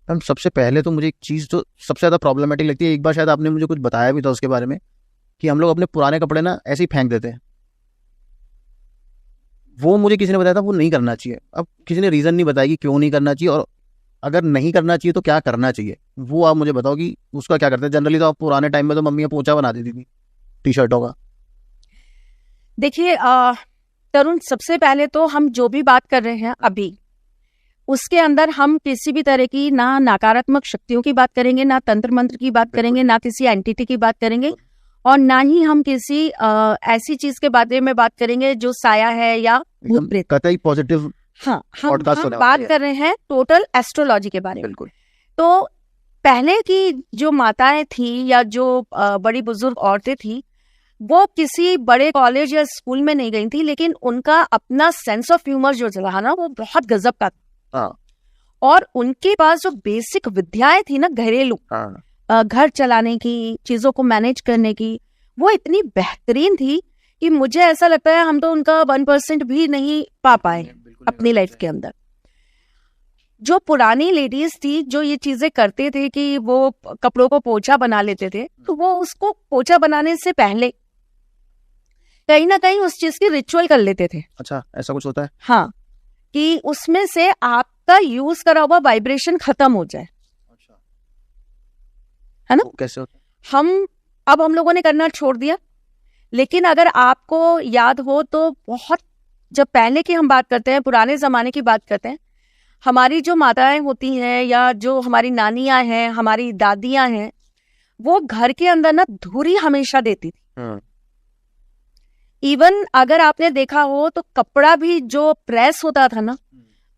Ma'am सबसे पहले तो मुझे एक चीज़ जो सबसे ज़्यादा प्रॉब्लमेटिक लगती है, एक बार शायद आपने मुझे कुछ बताया भी था उसके बारे में, कि हम लोग अपने पुराने कपड़े ना ऐसे ही फेंक देते हैं। वो मुझे किसी ने बताया था वो नहीं करना चाहिए। अब किसी ने रीज़न नहीं बताया कि क्यों नहीं करना चाहिए, और अगर नहीं करना चाहिए तो क्या करना चाहिए, वो आप मुझे बताओ कि उसका क्या करते हैं। जनरली तो आप पुराने टाइम में तो मम्मियाँ पोंछा बना देती थी टी शर्टों का। देखिए तरुण, सबसे पहले तो हम जो भी बात कर रहे हैं अभी, उसके अंदर हम किसी भी तरह की ना नकारात्मक शक्तियों की बात करेंगे, ना तंत्र मंत्र की बात करेंगे, ना किसी एंटिटी की बात करेंगे, और ना ही हम किसी ऐसी चीज के बारे में बात करेंगे जो साया है या भूत प्रेत। कतई पॉजिटिव। हाँ, हम बात कर रहे हैं टोटल एस्ट्रोलॉजी के बारे में। बिल्कुल। तो पहले की जो माताएं थी या जो बड़ी बुजुर्ग औरतें थी, वो किसी बड़े कॉलेज या स्कूल में नहीं गई थी, लेकिन उनका अपना सेंस ऑफ ह्यूमर जो रहा ना, वो बहुत गजब का था। और उनके पास जो बेसिक विद्याएं थी ना, घरेलू घर चलाने की, चीजों को मैनेज करने की, वो इतनी बेहतरीन थी कि मुझे ऐसा लगता है हम तो उनका 1% भी नहीं पा पाए अपनी लाइफ के अंदर। जो पुरानी लेडीज थी जो ये चीजें करते थे कि वो कपड़ों को पोछा बना लेते थे, तो वो उसको पोछा बनाने से पहले कहीं ना कहीं उस चीज की रिचुअल कर लेते थे। अच्छा, ऐसा कुछ होता है? हाँ, कि उसमें से आपका यूज करा हुआ वाइब्रेशन खत्म हो जाए। अच्छा, है ना? कैसे होता है? हम लोगों ने करना छोड़ दिया, लेकिन अगर आपको याद हो तो बहुत, जब पहले की हम बात करते हैं, पुराने जमाने की बात करते हैं, हमारी जो माताएं होती हैं या जो हमारी नानियां हैं, हमारी दादियां हैं, वो घर के अंदर ना धुरी हमेशा देती थी। इवन अगर आपने देखा हो तो कपड़ा भी जो प्रेस होता था ना,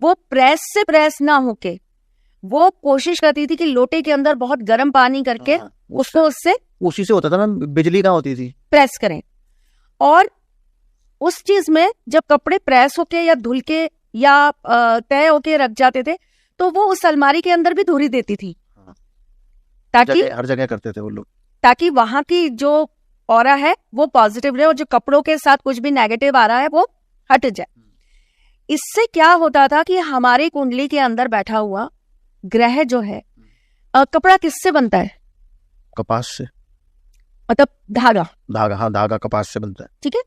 वो प्रेस से प्रेस ना होके वो कोशिश करती थी कि लोटे के अंदर बहुत गर्म पानी करके उसको उससे उसी से होता था मैम, बिजली कहाँ होती थी, प्रेस करें। और उस चीज में जब कपड़े प्रेस होके या धुल के या तय होके रख जाते थे, तो वो उस अलमारी के अंदर भी धुरी देती थी, ताकि हर जगह करते थे वो लोग, ताकि वहां की जो ऑरा है वो पॉजिटिव रहे और जो कपड़ों के साथ कुछ भी नेगेटिव आ रहा है वो हट जाए। इससे क्या होता था कि हमारी कुंडली के अंदर बैठा हुआ ग्रह जो है, कपड़ा किससे बनता है? कपास से, मतलब धागा। हाँ, धागा कपास से बनता है। ठीक है,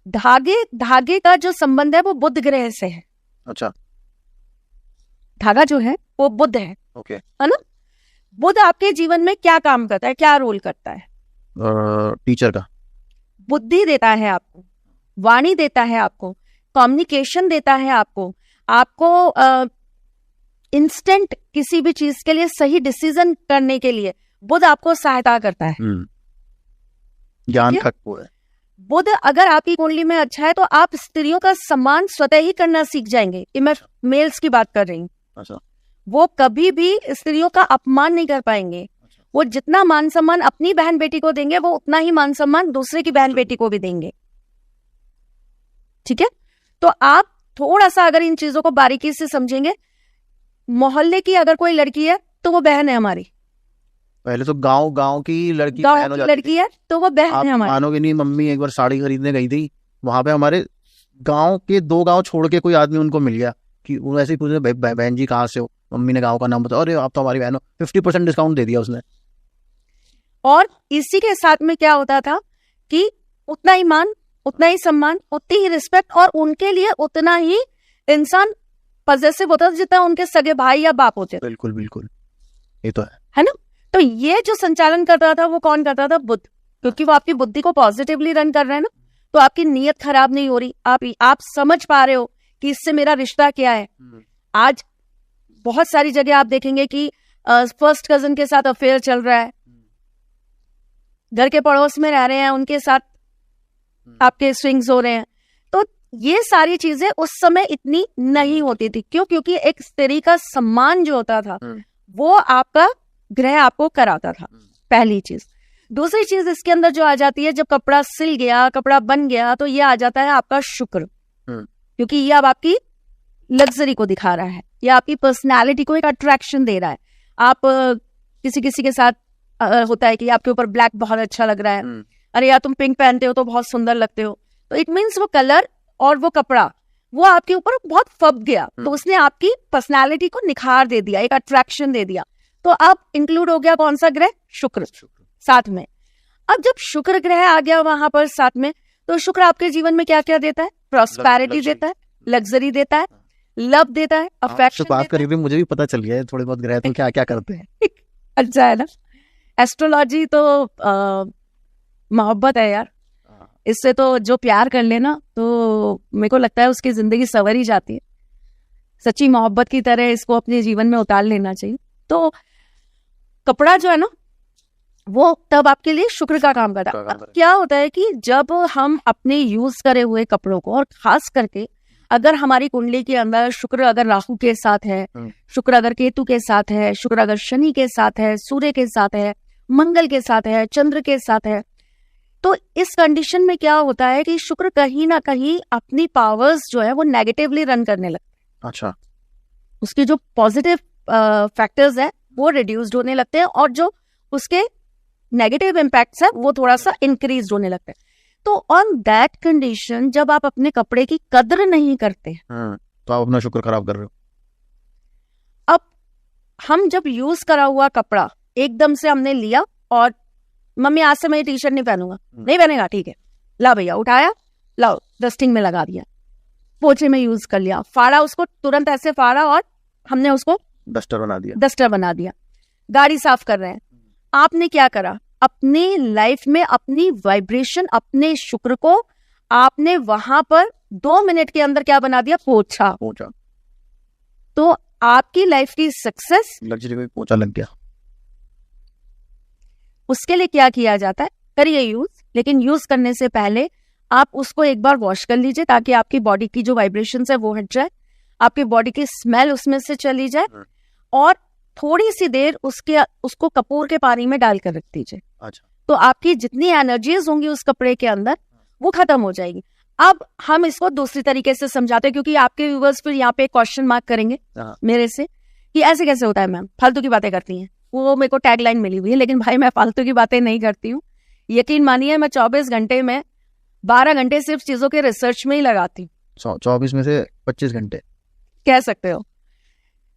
धागे का जो संबंध है वो बुध ग्रह से है। अच्छा, धागा जो है वो बुध है। ओके, है ना? बुध आपके जीवन में क्या काम करता है, क्या रोल करता है? टीचर का। बुद्धि देता है आपको, वाणी देता है आपको, कम्युनिकेशन देता है आपको इंस्टेंट किसी भी चीज के लिए सही डिसीजन करने के लिए बुध आपको सहायता करता है। ज्ञान का है। बुध अगर आपकी कुंडली में अच्छा है तो आप स्त्रियों का सम्मान स्वतः ही करना सीख जाएंगे। मैं मेल्स की बात कर रही हूँ। अच्छा, वो कभी भी स्त्रियों का अपमान नहीं कर पाएंगे। वो जितना मान सम्मान अपनी बहन बेटी को देंगे, वो उतना ही मान सम्मान दूसरे की बहन बेटी को भी देंगे। ठीक है, तो आप थोड़ा सा अगर इन चीजों को बारीकी से समझेंगे, मोहल्ले की अगर कोई लड़की है तो वो बहन है हमारी। पहले तो गांव की लड़की है तो वो बहन है हमारी। मानोगे नहीं, मम्मी एक बार साड़ी खरीदने गई थी, वहां पे हमारे गांव के 2 गांव छोड़ के कोई आदमी उनको मिल गया कि वो ऐसे ही पूछे, बहन जी कहाँ से हो? मम्मी ने गांव का नाम बताया, अरे आप तो हमारी बहन हो। 50% डिस्काउंट दे दिया उसने। और इसी के साथ में क्या होता था कि उतना ही मान, उतना ही सम्मान, उतनी ही रिस्पेक्ट, और उनके लिए उतना ही इंसान पॉजेसिव होता था जितना उनके सगे भाई या बाप होते थे। बिल्कुल बिल्कुल, ये तो है ना? तो ये जो संचालन करता था वो कौन करता था? बुध। क्योंकि वो आपकी बुद्धि को पॉजिटिवली रन कर रहे हैं ना, तो आपकी नीयत खराब नहीं हो रही। आप समझ पा रहे हो कि इससे मेरा रिश्ता क्या है। आज बहुत सारी जगह आप देखेंगे कि फर्स्ट कजन के साथ अफेयर चल रहा है, घर के पड़ोस में रह रहे हैं, उनके साथ आपके स्विंग्स हो रहे हैं। तो ये सारी चीजें उस समय इतनी नहीं होती थी। क्यों? क्योंकि एक स्त्री का सम्मान जो होता था वो आपका ग्रह आपको कराता था, पहली चीज। दूसरी चीज इसके अंदर जो आ जाती है, जब कपड़ा सिल गया, कपड़ा बन गया, तो ये आ जाता है आपका शुक्र। क्योंकि ये अब आपकी लग्जरी को दिखा रहा है, या आपकी पर्सनैलिटी को एक अट्रैक्शन दे रहा है। आप किसी के साथ होता है कि आपके ऊपर ब्लैक बहुत अच्छा लग रहा है, अरे यार तुम पिंक पहनते हो तो बहुत सुंदर लगते हो। तो इट मीन्स वो कलर और वो कपड़ा वो आपके ऊपर बहुत फब गया, तो उसने आपकी पर्सनालिटी को निखार दे दिया, एक अट्रैक्शन दे दिया। तो अब इंक्लूड हो गया कौन सा ग्रह? शुक्र साथ में। अब जब शुक्र ग्रह आ गया वहां पर साथ में, तो शुक्र आपके जीवन में क्या क्या देता है? प्रॉस्पेरिटी देता है, लग्जरी देता है, लव देता है, अफेक्शन बात करी थी, मुझे भी पता चल गया है थोड़े बहुत ग्रह तो क्या क्या करते हैं। अच्छा है ना, एस्ट्रोलॉजी तो मोहब्बत है यार, इससे तो जो प्यार कर लेना तो मेरे को लगता है उसकी जिंदगी संवर ही जाती है। सच्ची मोहब्बत की तरह इसको अपने जीवन में उतार लेना चाहिए। तो कपड़ा जो है ना, वो तब आपके लिए शुक्र का काम करता है। क्या होता है कि जब हम अपने यूज करे हुए कपड़ों को, और खास करके अगर हमारी कुंडली के अंदर शुक्र अगर राहु के साथ है, शुक्र अगर केतु के साथ है, शुक्र अगर शनि के साथ है, सूर्य के साथ है, मंगल के साथ है, चंद्र के साथ है, तो इस कंडीशन में क्या होता है कि शुक्र कहीं ना कहीं अपनी पावर्स जो है वो नेगेटिवली रन करने लगते हैं। अच्छा, उसके जो पॉजिटिव फैक्टर्स है वो रिड्यूस्ड होने लगते हैं, और जो उसके नेगेटिव इम्पैक्ट्स है वो थोड़ा सा इंक्रीज होने लगते हैं। तो ऑन दैट कंडीशन जब आप अपने कपड़े की कदर नहीं करते, तो आप अपना शुक्र खराब कर रहे हो। अब हम जब यूज करा हुआ कपड़ा एकदम से हमने लिया और मम्मी आज से मैं टी शर्ट नहीं पहनूंगा, नहीं पहनेगा, ठीक है, ला भैया, उठाया, लाओ, डस्टिंग में लगा दिया, पोछे में यूज कर लिया, फाड़ा उसको, तुरंत ऐसे फाड़ा और हमने उसको डस्टर बना दिया। गाड़ी साफ कर रहे हैं, आपने क्या करा? अपनी लाइफ में अपनी वाइब्रेशन, अपने शुक्र को आपने वहां पर 2 मिनट के अंदर क्या बना दिया? पोछा। तो आपकी लाइफ की सक्सेस, लग्जरी में पोछा लग गया। उसके लिए क्या किया जाता है? करिए यूज, लेकिन यूज करने से पहले आप उसको एक बार वॉश कर लीजिए, ताकि आपकी बॉडी की जो वाइब्रेशन है वो हट जाए, आपकी बॉडी की स्मेल उसमें से चली जाए, और थोड़ी सी देर उसको कपूर के पानी में डालकर रख दीजिए। अच्छा। तो आपकी जितनी एनर्जीज होंगी उस कपड़े के अंदर वो खत्म हो जाएगी। अब हम इसको दूसरी तरीके से समझाते हैं, क्योंकि आपके व्यूअर्स फिर यहाँ पे क्वेश्चन मार्क करेंगे मेरे से कि ऐसे कैसे होता है मैम, फालतू की बातें करती हैं। वो मेरे को टैगलाइन मिली हुई है, लेकिन भाई मैं फालतू की बातें नहीं करती हूँ। यकीन मानिए, मैं 24 घंटे में 12 घंटे सिर्फ चीजों के रिसर्च में ही लगाती हूँ। 24 में से 25 घंटे कह सकते हो।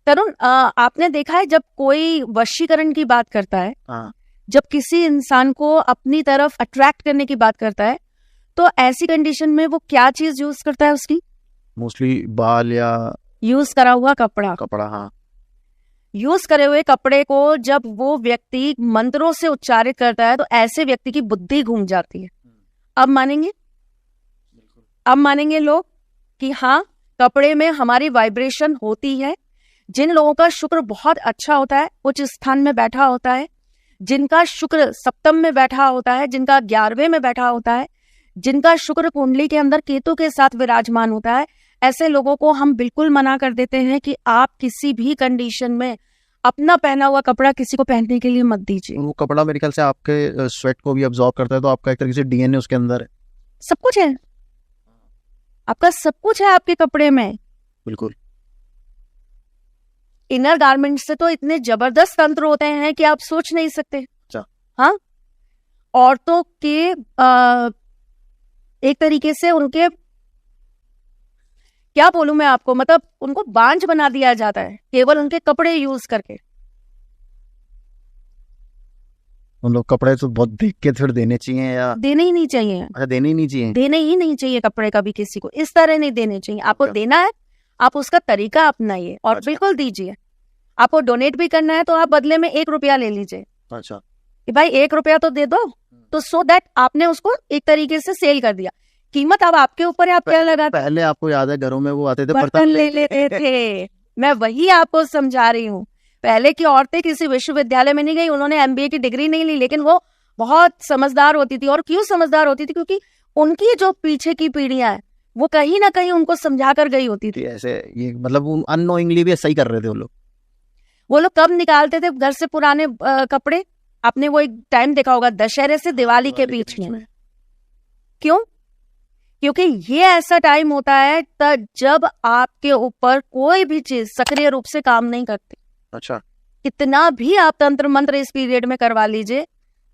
तरुण, आपने देखा है जब कोई वशीकरण की बात करता है, जब किसी इंसान को अपनी तरफ अट्रैक्ट करने की बात करता है, तो ऐसी कंडीशन में वो क्या चीज यूज करता है? उसकी मोस्टली बाल या यूज करा हुआ कपड़ा। हाँ। यूज करे हुए कपड़े को जब वो व्यक्ति मंत्रों से उच्चारित करता है, तो ऐसे व्यक्ति की बुद्धि घूम जाती है। अब मानेंगे? अब मानेंगे लोग कि हाँ, कपड़े में हमारी वाइब्रेशन होती है। जिन लोगों का शुक्र बहुत अच्छा होता है, उच्च स्थान में बैठा होता है, जिनका शुक्र सप्तम में बैठा होता है, जिनका 11वें में बैठा होता है, जिनका शुक्र कुंडली के अंदर केतु के साथ विराजमान होता है, ऐसे लोगों को हम बिल्कुल मना कर देते हैं कि आप किसी भी कंडीशन में अपना पहना हुआ कपड़ा किसी को पहनने के लिए मत दीजिए। वो कपड़ा मेरे ख्याल से आपके स्वेट को भी अब्सॉर्ब करता है, तो आपका एक तरीके से डीएनए उसके अंदर है। सब कुछ है, आपका सब कुछ है आपके कपड़े में। बिल्कुल। इनर गारमेंट से तो इतने जबरदस्त तंत्र होते हैं कि आप सोच नहीं सकते। अच्छा। हाँ, औरतों के एक तरीके से उनके, क्या बोलूं मैं आपको, मतलब उनको बांझ बना दिया जाता है केवल उनके कपड़े यूज करके। उन लोग कपड़े तो बहुत देख के फिर देने चाहिए, या देने ही नहीं चाहिए। अच्छा, देने ही नहीं चाहिए। देने ही नहीं चाहिए कपड़े कभी किसी को, इस तरह नहीं देने चाहिए। आपको देना है, आप उसका तरीका अपनाइए और बिल्कुल दीजिए। आपको डोनेट भी करना है तो आप बदले में 1 रुपया ले लीजिए। अच्छा, कि भाई 1 रुपया तो दे दो, तो सो दैट आपने उसको एक तरीके से सेल कर दिया। कीमत अब आपके ऊपर है, आप क्या लगाते। पहले आपको याद है घरों में वो आते थे, बर्तन ले लेते थे। मैं वही आपको समझा रही हूँ। पहले की औरतें किसी विश्वविद्यालय में नहीं गई, उन्होंने MBA की डिग्री नहीं ली, लेकिन वो बहुत समझदार होती थी। और क्यों समझदार होती थी? क्योंकि उनकी जो पीछे की पीढ़ियां हैं वो कहीं ना कहीं उनको समझा कर गई होती थी। ऐसे ये मतलब अननोइंगली भी सही कर रहे थे वो लोग कब निकालते थे घर से पुराने कपड़े? आपने वो एक टाइम देखा होगा, दशहरे से दिवाली के बीच में। क्यों? क्योंकि ये ऐसा टाइम होता है तब जब आपके ऊपर कोई भी चीज सक्रिय रूप से काम नहीं करती। अच्छा। कितना भी आप तंत्र मंत्र इस पीरियड में करवा लीजिए,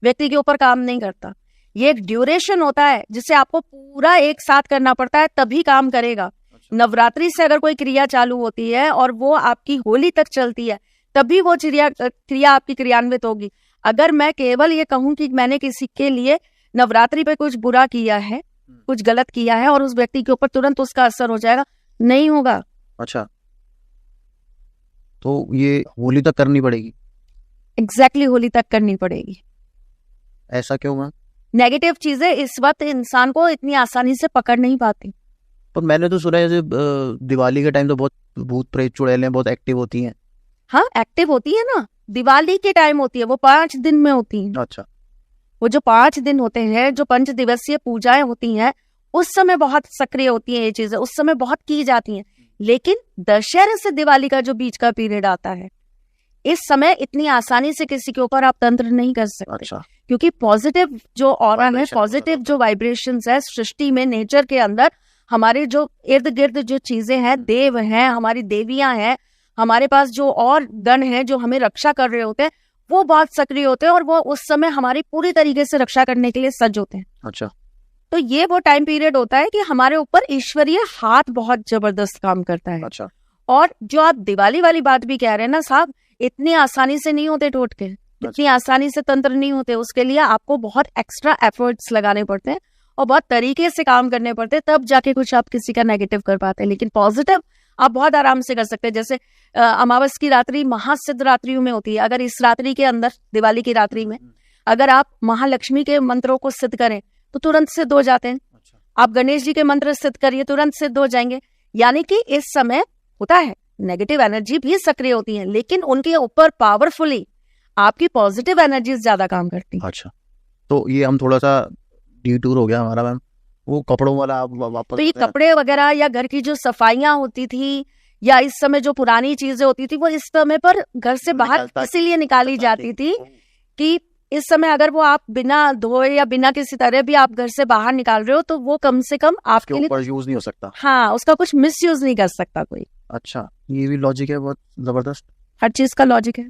व्यक्ति के ऊपर काम नहीं करता। ये एक ड्यूरेशन होता है जिसे आपको पूरा एक साथ करना पड़ता है, तभी काम करेगा। नवरात्रि से अगर कोई क्रिया चालू होती है और वो आपकी होली तक चलती है, तभी वो क्रिया आपकी क्रियान्वित होगी। अगर मैं केवल ये कहूं कि मैंने किसी के लिए नवरात्रि पे कुछ बुरा किया है, कुछ गलत किया है, और उस व्यक्ति के ऊपर तुरंत उसका असर हो जाएगा, नहीं होगा। अच्छा, तो ये होली तक करनी पड़ेगी? एग्जैक्टली होली तक करनी पड़ेगी। ऐसा क्यों मैम? नेगेटिव चीजें इस वक्त इंसान को इतनी आसानी से पकड़ नहीं पाती। पर मैंने तो सुना है जैसे दिवाली के टाइम तो बहुत भूत प्रेत चुड़ैलें बहुत एक्टिव होती हैं। हाँ, एक्टिव होती है ना, दिवाली के टाइम होती है, वो 5 दिन में होती है। अच्छा, वो जो 5 दिन होते हैं, जो 5 दिवसीय पूजाएं होती हैं, उस समय बहुत सक्रिय होती हैं ये चीजें, उस समय बहुत की जाती हैं। लेकिन दशहरे से दिवाली का जो बीच का पीरियड आता है, इस समय इतनी आसानी से किसी के ऊपर आप तंत्र नहीं कर सकते। अच्छा, क्योंकि पॉजिटिव जो ऑरा है, Vibration पॉजिटिव होता जो वाइब्रेशंस है सृष्टि में, नेचर के अंदर, हमारे जो इर्द गिर्द जो चीजें हैं, देव हैं, हमारी देवियां हैं, हमारे पास जो और गण हैं जो हमें रक्षा कर रहे होते हैं, वो बहुत सक्रिय होते हैं और वो उस समय हमारी पूरी तरीके से रक्षा करने के लिए सज्ज होते हैं। अच्छा, तो ये वो टाइम पीरियड होता है कि हमारे ऊपर ईश्वरीय हाथ बहुत जबरदस्त काम करता है। अच्छा, और जो आप दिवाली वाली बात भी कह रहे हैं ना साहब, इतनी आसानी से नहीं होते टोटके, इतनी आसानी से तंत्र नहीं होते। उसके लिए आपको बहुत एक्स्ट्रा एफर्ट्स लगाने पड़ते हैं और बहुत तरीके से काम करने पड़ते हैं, तब जाके कुछ आप किसी का नेगेटिव कर पाते हैं। लेकिन पॉजिटिव आप बहुत आराम से कर सकते हैं। जैसे अमावस की रात्रि महासिद्ध रात्रियों में होती है। अगर इस रात्रि के अंदर, दिवाली की रात्रि में, अगर आप महालक्ष्मी के मंत्रों को सिद्ध करें तो तुरंत सिद्ध हो जाते हैं। आप गणेश जी के मंत्र सिद्ध करिए, तुरंत सिद्ध हो जाएंगे। यानी कि इस समय होता है, नेगेटिव एनर्जी भी सक्रिय होती है, लेकिन उनके ऊपर पावरफुली आपकी पॉजिटिव एनर्जी ज्यादा काम करती है। अच्छा, तो ये हम थोड़ा सा डिटूर हो गया हमारा मैम। वो कपड़ों वाला आप वापस तो ये कपड़े वगैरह या घर की जो सफाइयां होती थी, या इस समय जो पुरानी चीजें होती थी, वो इस समय पर घर से बाहर इसीलिए निकाली जाती थी कि इस समय अगर वो आप बिना धोए या बिना किसी तरह भी आप घर से बाहर निकाल रहे हो, तो वो कम से कम आपके लिए ऊपर यूज नहीं हो सकता। हाँ, उसका कुछ मिस यूज नहीं कर सकता कोई। अच्छा, ये भी लॉजिक है बहुत जबरदस्त। हर चीज का लॉजिक है।